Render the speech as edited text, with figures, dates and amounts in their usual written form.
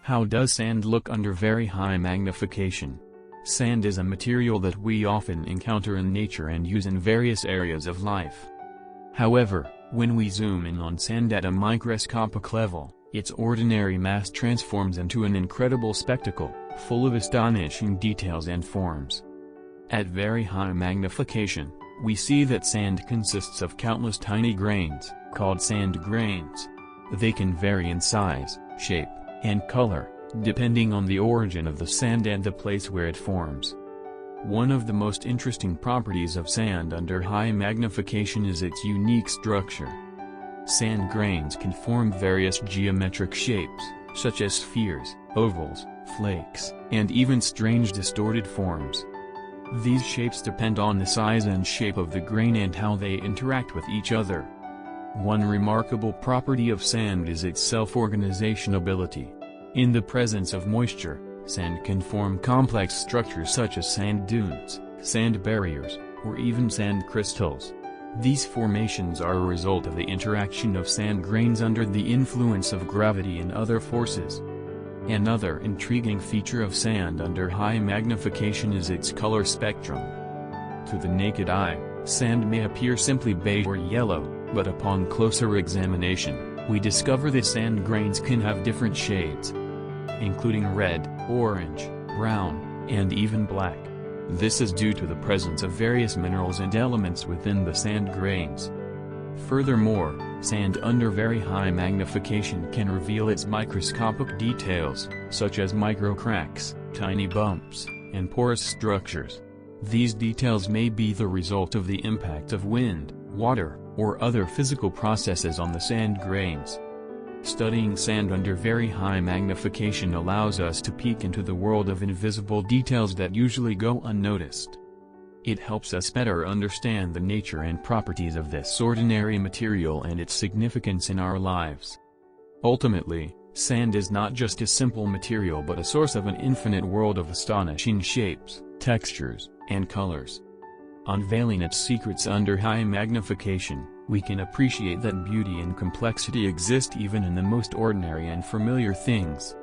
How does sand look under very high magnification? Sand is a material that we often encounter in nature and use in various areas of life. However, when we zoom in on sand at a microscopic level, its ordinary mass transforms into an incredible spectacle, full of astonishing details and forms. At very high magnification, we see that sand consists of countless tiny grains, called sand grains. They can vary in size, shape, and color, depending on the origin of the sand and the place where it forms. One of the most interesting properties of sand under high magnification is its unique structure. Sand grains can form various geometric shapes, such as spheres, ovals, flakes, and even strange distorted forms. These shapes depend on the size and shape of the grain and how they interact with each other. One remarkable property of sand is its self-organization ability. In the presence of moisture, sand can form complex structures such as sand dunes, sand barriers, or even sand crystals. These formations are a result of the interaction of sand grains under the influence of gravity and other forces. Another intriguing feature of sand under high magnification is its color spectrum. To the naked eye, sand may appear simply beige or yellow, but upon closer examination, we discover that sand grains can have different shades, including red, orange, brown, and even black. This is due to the presence of various minerals and elements within the sand grains. Furthermore, sand under very high magnification can reveal its microscopic details, such as microcracks, tiny bumps, and porous structures. These details may be the result of the impact of wind, water, or other physical processes on the sand grains. Studying sand under very high magnification allows us to peek into the world of invisible details that usually go unnoticed. It helps us better understand the nature and properties of this ordinary material and its significance in our lives. Ultimately, sand is not just a simple material but a source of an infinite world of astonishing shapes, textures, and colors. Unveiling its secrets under high magnification, we can appreciate that beauty and complexity exist even in the most ordinary and familiar things.